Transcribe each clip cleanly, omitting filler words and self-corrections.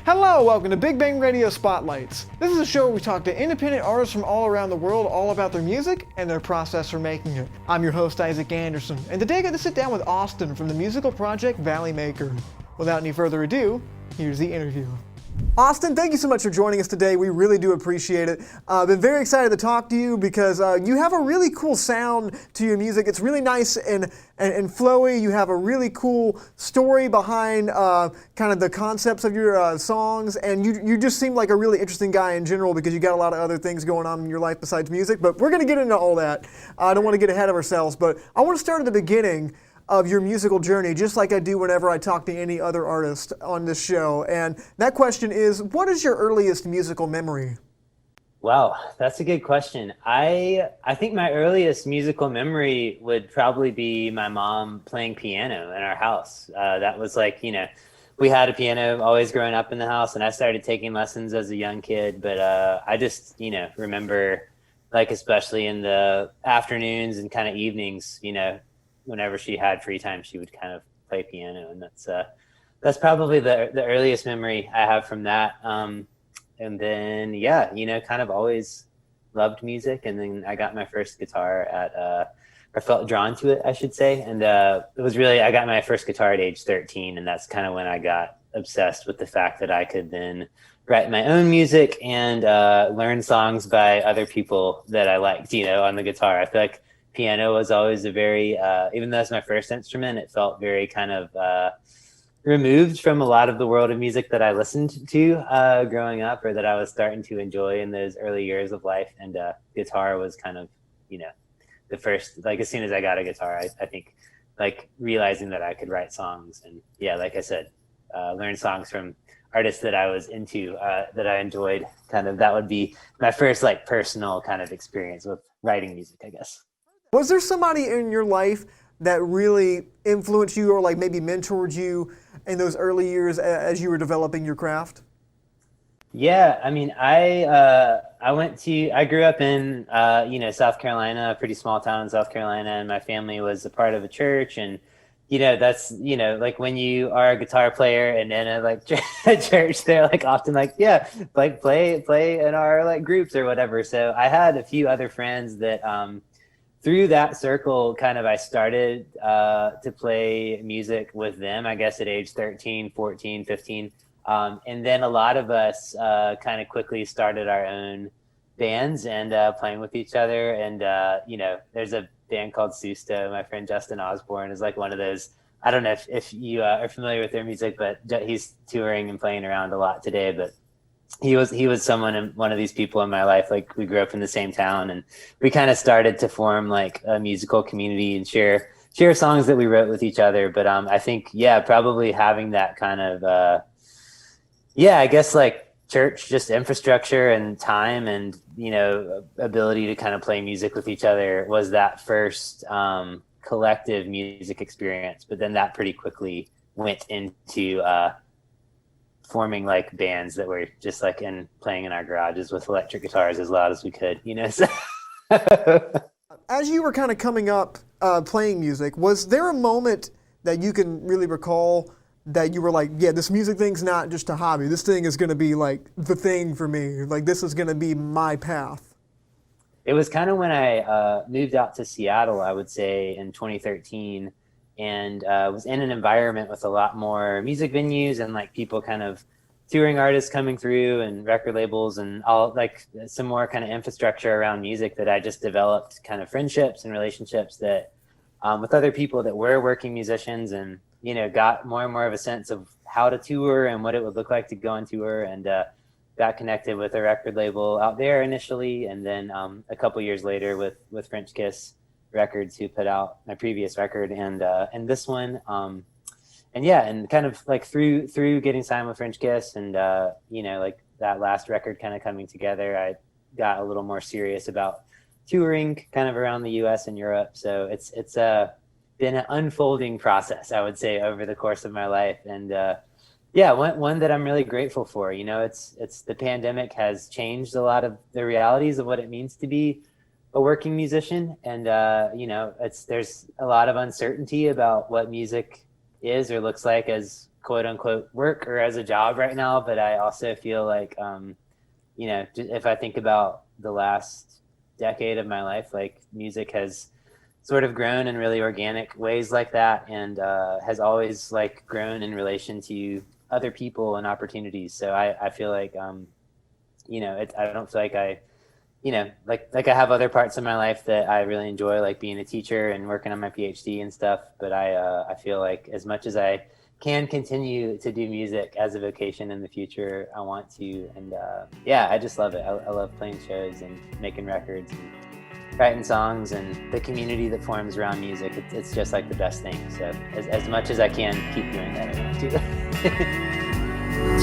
Hello, welcome to Big Bang Radio Spotlights. This is a show where we talk to independent artists from all around the world all about their music and their process for making it. I'm your host, Isaac Anderson, and today I got to sit down with Austin from the musical project Valley Maker. Without any further ado, here's the interview. Austin, thank you so much for joining us today. We really do appreciate it. I've been very excited to talk to you because you have a really cool sound to your music. It's really nice and flowy. You have a really cool story behind kind of the concepts of your songs, and you just seem like a really interesting guy in general because you got a lot of other things going on in your life besides music, but we're going to get into all that. I don't want to get ahead of ourselves, but I want to start at the beginning of your musical journey, just like I do whenever I talk to any other artist on this show. And that question is, what is your earliest musical memory? Wow, that's a good question. I think my earliest musical memory would probably be my mom playing piano in our house. That was like, we had a piano always growing up in the house, and I started taking lessons as a young kid. But I just, remember, like, especially in the afternoons and kind of evenings, whenever she had free time, she would kind of play piano, and that's probably the earliest memory I have from that. And then, kind of always loved music. And then I got my first guitar I felt drawn to it, I should say. And it was really, I got my first guitar at age 13. And that's kind of when I got obsessed with the fact that I could then write my own music and learn songs by other people that I liked, on the guitar. I feel like piano was always a very, even though it's my first instrument, it felt very kind of removed from a lot of the world of music that I listened to growing up, or that I was starting to enjoy in those early years of life. And guitar was kind of, the first, like, as soon as I got a guitar, I think, like, realizing that I could write songs and, like I said, learn songs from artists that I was into, that I enjoyed. Kind of, that would be my first, like, personal kind of experience with writing music, I guess. Was there somebody in your life that really influenced you or like maybe mentored you in those early years as you were developing your craft? Yeah, I mean, I grew up in South Carolina, a pretty small town in South Carolina, and my family was a part of a church. And that's like when you are a guitar player and in a like a church, they're like often like, yeah, like play in our like groups or whatever. So I had a few other friends that through that circle, kind of, I started to play music with them, I guess, at age 13, 14, 15. And then a lot of us kind of quickly started our own bands and playing with each other. And, there's a band called Susto. My friend Justin Osborne is like one of those. I don't know if you are familiar with their music, but he's touring and playing around a lot today. But he was one of these people in my life. Like, we grew up in the same town, and we kind of started to form like a musical community and share songs that we wrote with each other. But I think, probably having that kind of I guess, like, church, just infrastructure and time and ability to kind of play music with each other was that first collective music experience. But then that pretty quickly went into forming like bands that were just like playing in our garages with electric guitars as loud as we could, So. As you were kind of coming up playing music, was there a moment that you can really recall that you were like, yeah, this music thing's not just a hobby, this thing is going to be like the thing for me, like this is going to be my path? It was kind of when I moved out to Seattle, I would say, in 2013, and was in an environment with a lot more music venues and like people kind of touring artists coming through and record labels and all, like, some more kind of infrastructure around music, that I just developed kind of friendships and relationships that with other people that were working musicians, and got more and more of a sense of how to tour and what it would look like to go on tour, and got connected with a record label out there initially, and then a couple years later with French Kiss Records, who put out my previous record and this one, and kind of like through getting signed with French Kiss and like that last record kind of coming together, I got a little more serious about touring kind of around the US and Europe. So it's been an unfolding process, I would say, over the course of my life, and one that I'm really grateful for. It's the pandemic has changed a lot of the realities of what it means to be a working musician, and there's a lot of uncertainty about what music is or looks like as quote unquote work or as a job right now, but I also feel like, if I think about the last decade of my life, like music has sort of grown in really organic ways like that, and has always like grown in relation to other people and opportunities. So I feel like, I don't feel like like I have other parts of my life that I really enjoy, like being a teacher and working on my PhD and stuff. But I feel like as much as I can continue to do music as a vocation in the future, I want to. And I just love it. I love playing shows and making records and writing songs, and the community that forms around music. It's just like the best thing. So as much as I can keep doing that, I want to.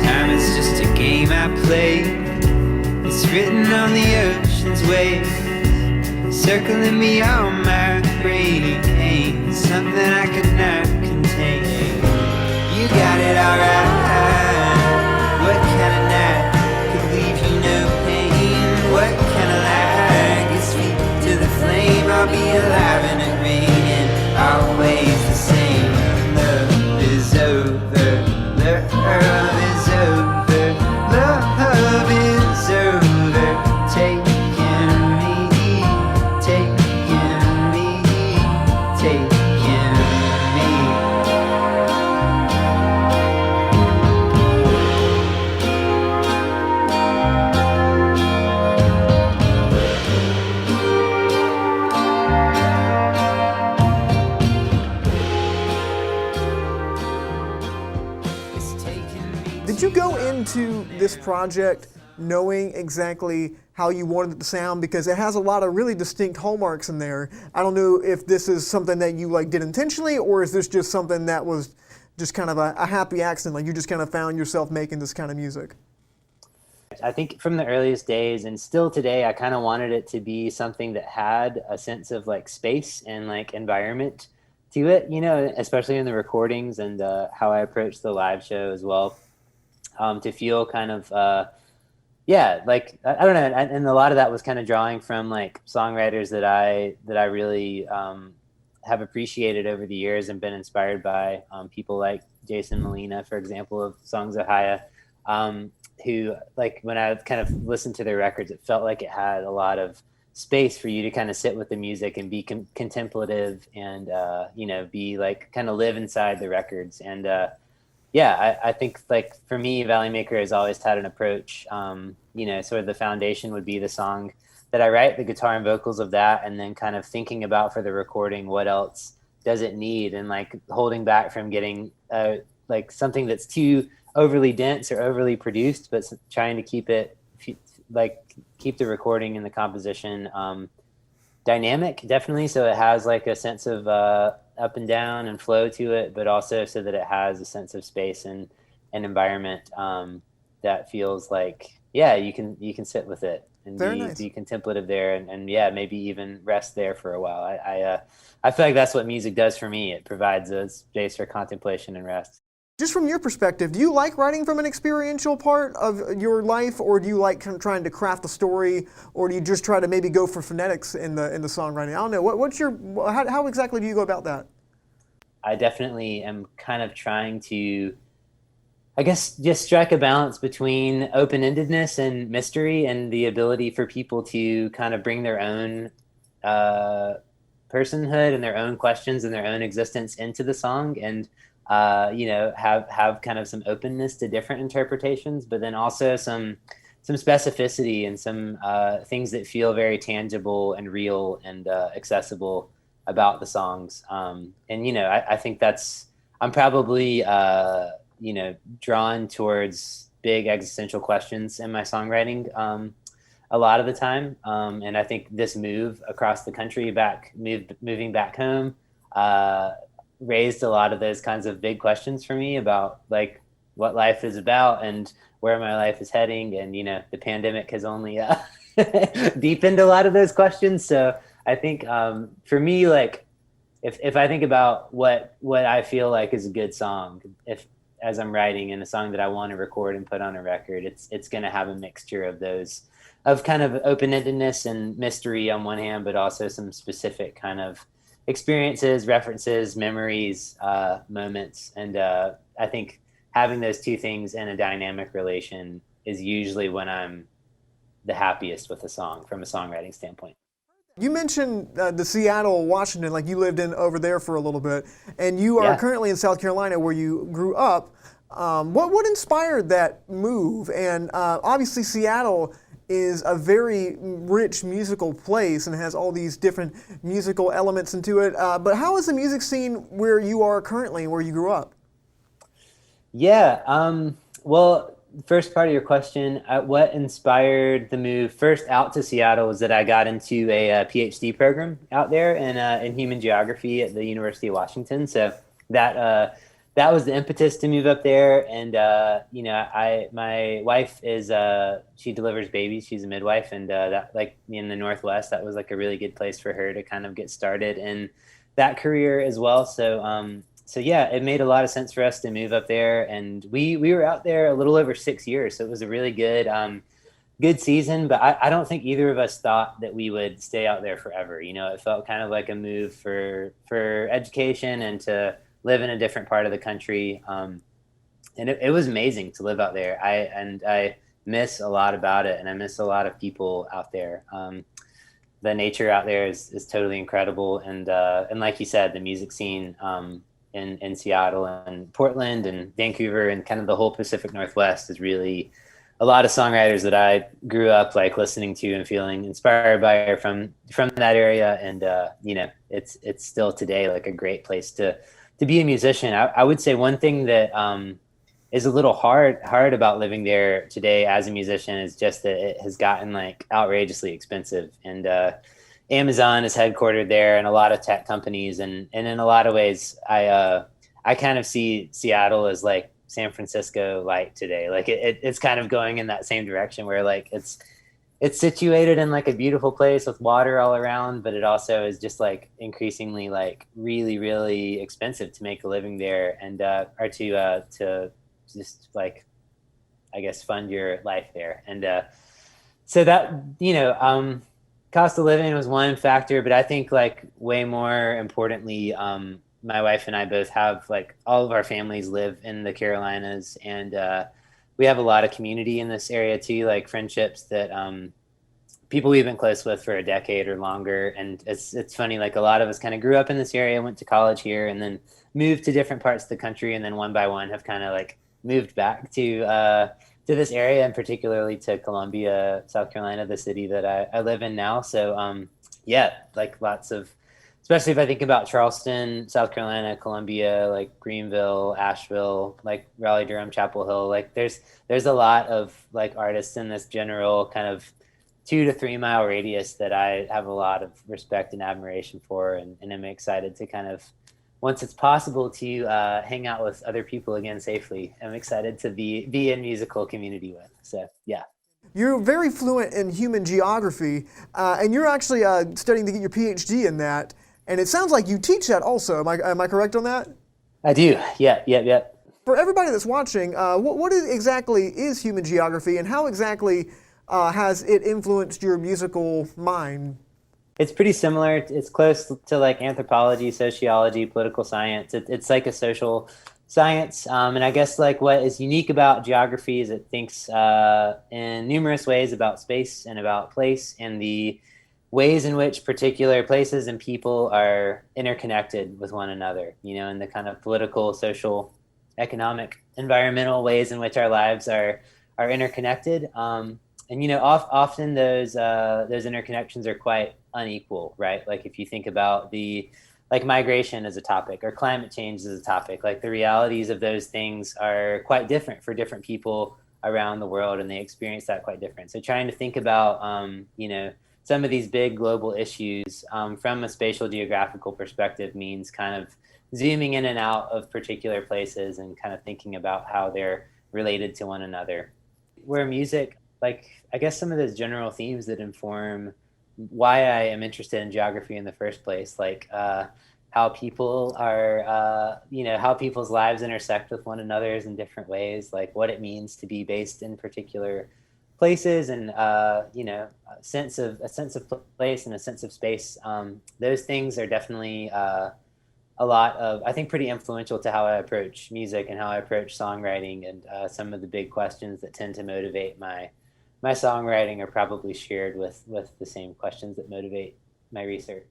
Time is just a game I play. It's written on the ocean's waves, circling me on my brain. Something I could not contain. You got it alright. What kind of night could leave you no pain? What kind of light gets sweet to the flame? I'll be alive in it raining, always the same. Love is over. Love is over. Love is over. Taking me, taking me, taking me. It's taking me. Did you go into this project knowing exactly how you wanted it to sound? Because it has a lot of really distinct hallmarks in there. I don't know if this is something that you like did intentionally, or is this just something that was just kind of a happy accident, like you just kind of found yourself making this kind of music? I think from the earliest days and still today, I kind of wanted it to be something that had a sense of like space and like environment to it, especially in the recordings and how I approached the live show as well, to feel kind of, like, I don't know. And a lot of that was kind of drawing from like songwriters that I really have appreciated over the years and been inspired by, people like Jason Molina, for example, of Songs of Haya, who, like, when I kind of listened to their records, it felt like it had a lot of space for you to kind of sit with the music and be contemplative and, be like kind of live inside the records. And I think like for me, Valley Maker has always had an approach, sort of the foundation would be the song that I write, the guitar and vocals of that, and then kind of thinking about for the recording, what else does it need, and like holding back from getting like something that's too overly dense or overly produced, but trying to keep it keep the recording and the composition dynamic, definitely, so it has like a sense of up and down and flow to it, but also so that it has a sense of space and environment that feels like you can sit with it and be contemplative there, and maybe even rest there for a while. I feel like that's what music does for me. It provides a space for contemplation and rest. Just from your perspective, do you like writing from an experiential part of your life, or do you like kind of trying to craft the story, or do you just try to maybe go for phonetics in the songwriting? I don't know. How exactly do you go about that? I definitely am kind of trying to, I guess, just strike a balance between open-endedness and mystery, and the ability for people to kind of bring their own personhood and their own questions and their own existence into the song, and have kind of some openness to different interpretations, but then also some specificity and some things that feel very tangible and real and accessible about the songs. I think I'm probably drawn towards big existential questions in my songwriting a lot of the time, and I think this move across the country, moving back home, raised a lot of those kinds of big questions for me about like what life is about and where my life is heading. And, the pandemic has only deepened a lot of those questions. So I think for me, like if I think about what I feel like is a good song, as I'm writing in a song that I want to record and put on a record, it's going to have a mixture of those, of kind of open-endedness and mystery on one hand, but also some specific kind of experiences, references, memories, moments. And I think having those two things in a dynamic relation is usually when I'm the happiest with a song from a songwriting standpoint. You mentioned the Seattle, Washington, like you lived in over there for a little bit, and you are currently in South Carolina where you grew up. What inspired that move? And obviously Seattle is a very rich musical place and has all these different musical elements into it. But how is the music scene where you are currently, where you grew up? Yeah, well, first part of your question, what inspired the move first out to Seattle was that I got into a PhD program out there in human geography at the University of Washington. So that was the impetus to move up there. And my wife is she delivers babies. She's a midwife, and that, like, in the Northwest, that was like a really good place for her to kind of get started in that career as well. So yeah, it made a lot of sense for us to move up there, and we were out there a little over 6 years, so it was a really good season. But I don't think either of us thought that we would stay out there forever. It felt kind of like a move for education and to live in a different part of the country, and it was amazing to live out there. I miss a lot about it, and I miss a lot of people out there. The nature out there is totally incredible, and like you said, the music scene in Seattle and Portland and Vancouver and kind of the whole Pacific Northwest is really a lot of songwriters that I grew up like listening to and feeling inspired by are from that area. And it's still today like a great place to be a musician. I would say one thing that is a little hard about living there today as a musician is just that it has gotten like outrageously expensive, and Amazon is headquartered there and a lot of tech companies. And in a lot of ways, I kind of see Seattle as like San Francisco light today. Like it's kind of going in that same direction where like it's situated in like a beautiful place with water all around, but it also is just like increasingly like really, really expensive to make a living there, and or to just like, I guess, fund your life there. And so that, cost of living was one factor, but I think like way more importantly, my wife and I both have like all of our families live in the Carolinas, and we have a lot of community in this area too, like friendships that people we've been close with for a decade or longer. And it's funny, like a lot of us kind of grew up in this area, went to college here, and then moved to different parts of the country, and then one by one have kind of like moved back to this area, and particularly to Columbia, South Carolina, the city that I live in now. So yeah, like lots of, especially if I think about Charleston, South Carolina, Columbia, like Greenville, Asheville, like Raleigh, Durham, Chapel Hill, like there's a lot of like artists in this general kind of 2 to 3 mile radius that I have a lot of respect and admiration for, and I'm excited to kind of, once it's possible to hang out with other people again safely, I'm excited to be in musical community with. So yeah. You're very fluent in human geography, and you're actually studying to get your PhD in that. And it sounds like you teach that also. Am I correct on that? I do. Yeah. For everybody that's watching, what exactly is human geography, and how exactly has it influenced your musical mind? It's pretty similar. It's close to like anthropology, sociology, political science. It's like a social science. And I guess like what is unique about geography is it thinks in numerous ways about space and about place, and the ways in which particular places and people are interconnected with one another, in the kind of political, social, economic, environmental ways in which our lives are interconnected. And often those interconnections are quite unequal, right? Like if you think about like migration as a topic or climate change as a topic, like the realities of those things are quite different for different people around the world, and they experience that quite different. So trying to think about some of these big global issues from a spatial geographical perspective means kind of zooming in and out of particular places and kind of thinking about how they're related to one another. Where music, like I guess some of those general themes that inform why I am interested in geography in the first place, like how people are, how people's lives intersect with one another's in different ways, like what it means to be based in particular places, and a sense of place and a sense of space. Those things are definitely a lot of, I think, pretty influential to how I approach music and how I approach songwriting. And some of the big questions that tend to motivate my songwriting are probably shared with the same questions that motivate my research.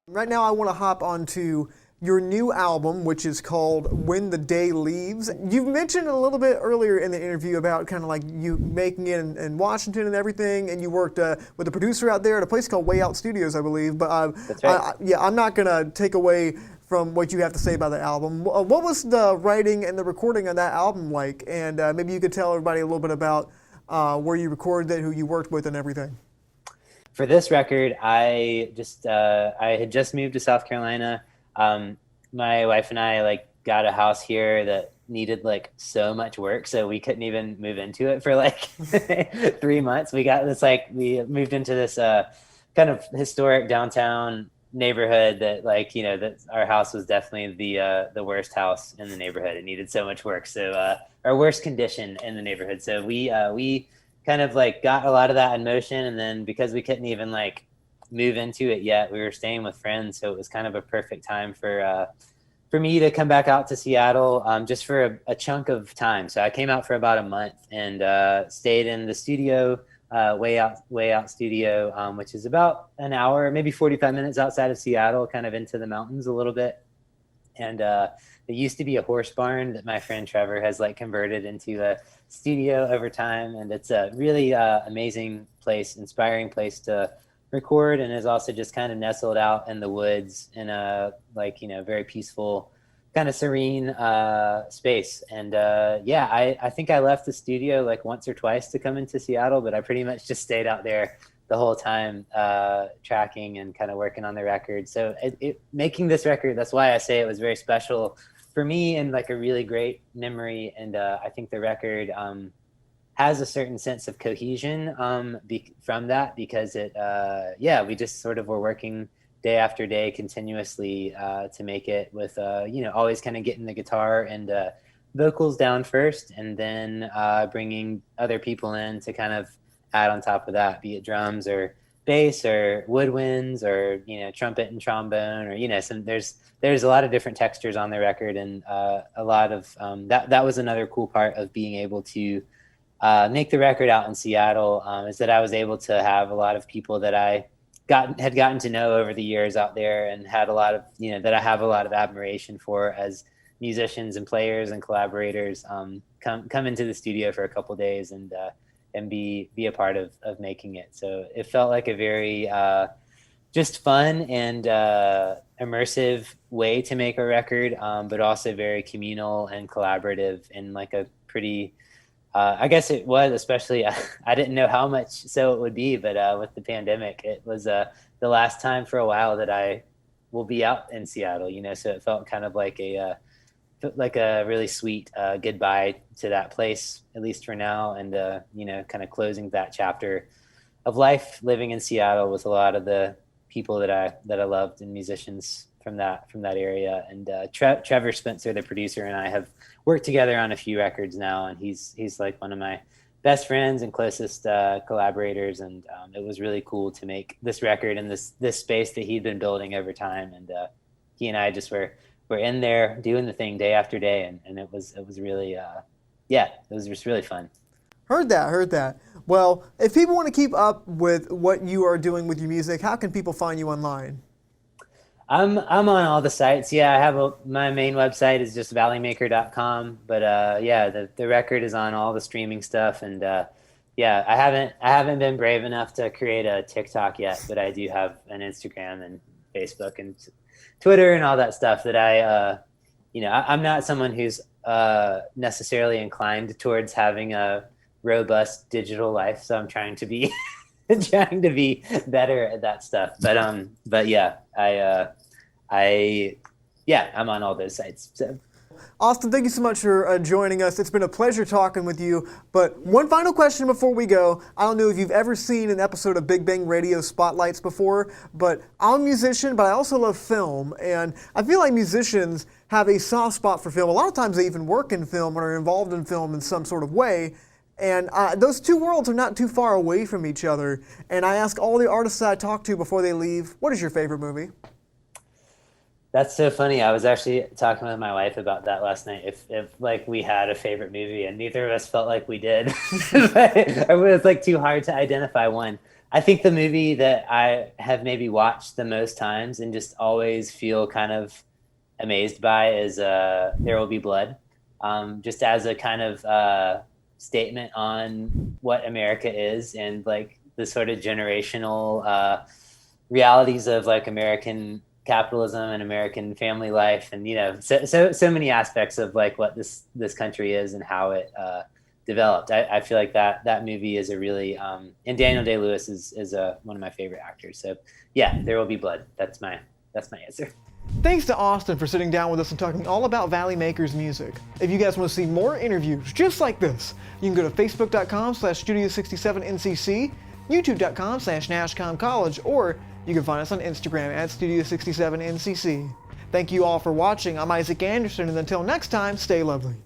Right now I want to hop onto your new album, which is called When the Day Leaves. You've mentioned a little bit earlier in the interview about kind of like you making it in Washington and everything, and you worked with a producer out there at a place called Way Out Studios, I believe. But That's right. I'm not going to take away from what you have to say about the album. What was the writing and the recording on that album like? And maybe you could tell everybody a little bit about where you recorded it, who you worked with, and everything. For this record, I had just moved to South Carolina. My wife and I like got a house here that needed like so much work, so we couldn't even move into it for like 3 months. We moved into this kind of historic downtown neighborhood that that our house was definitely the worst house in the neighborhood. It needed so much work, so our worst condition in the neighborhood. So we kind of like got a lot of that in motion, and then because we couldn't even like move into it yet, we were staying with friends, so it was kind of a perfect time for me to come back out to Seattle just for a chunk of time. So I came out for about a month and stayed in the studio, Way Out Studio, which is about an hour, maybe 45 minutes outside of Seattle, kind of into the mountains a little bit. And it used to be a horse barn that my friend Trevor has like converted into a studio over time, and it's a really amazing place, inspiring place to record, and is also just kind of nestled out in the woods in a very peaceful, kind of serene space. And I think I left the studio like once or twice to come into Seattle, but I pretty much just stayed out there the whole time, tracking and kind of working on the record. So making this record, that's why I say it was very special for me and like a really great memory. And I think the record has a certain sense of cohesion from that, because we just sort of were working day after day continuously to make it with, always kind of getting the guitar and vocals down first, and then bringing other people in to kind of add on top of that, be it drums or bass or woodwinds or trumpet and trombone, or there's a lot of different textures on the record, and a lot of that was another cool part of being able to make the record out in Seattle, is that I was able to have a lot of people that I had gotten to know over the years out there, and had a lot of that I have a lot of admiration for as musicians and players and collaborators come into the studio for a couple days and be a part of making it. So it felt like a very just fun and immersive way to make a record, but also very communal and collaborative, in like a pretty I guess it was, especially I didn't know how much so it would be, but with the pandemic, it was the last time for a while that I will be out in Seattle, so it felt kind of like a really sweet goodbye to that place, at least for now, and kind of closing that chapter of life living in Seattle with a lot of the people that I loved and musicians from that area. And Trevor Spencer, the producer, and I have worked together on a few records now, and he's like one of my best friends and closest collaborators, and it was really cool to make this record in this space that he'd been building over time, and he and I just were in there doing the thing day after day, and it was really it was just really fun. Heard that. Well, if people want to keep up with what you are doing with your music, how can people find you online? I'm on all the sites. Yeah, I have my main website is just valleymaker.com, but the record is on all the streaming stuff, and I haven't been brave enough to create a TikTok yet, but I do have an Instagram and Facebook and Twitter and all that stuff that I'm not someone who's necessarily inclined towards having a robust digital life, so I'm trying to be better at that stuff. But yeah, I'm on all those sites. So. Austin, thank you so much for joining us. It's been a pleasure talking with you. But one final question before we go. I don't know if you've ever seen an episode of Big Bang Radio Spotlights before, but I'm a musician, but I also love film. And I feel like musicians have a soft spot for film. A lot of times they even work in film or are involved in film in some sort of way. And those two worlds are not too far away from each other. And I ask all the artists that I talk to before they leave, what is your favorite movie? That's so funny. I was actually talking with my wife about that last night. If like we had a favorite movie, and neither of us felt like we did. It was like too hard to identify one. I think the movie that I have maybe watched the most times and just always feel kind of amazed by is There Will Be Blood. Just as a kind of statement on what America is and like the sort of generational realities of like American capitalism and American family life, and so many aspects of like what this country is and how it developed. I feel like that movie is a really and Daniel Day-Lewis is one of my favorite actors. So yeah, There Will Be Blood. That's my answer. Thanks to Austin for sitting down with us and talking all about Valley Makers music. If you guys want to see more interviews just like this, you can go to facebook.com/Studio67NCC, youtube.com/NashComCollege, or you can find us on Instagram at Studio67NCC. Thank you all for watching. I'm Isaac Anderson, and until next time, stay lovely.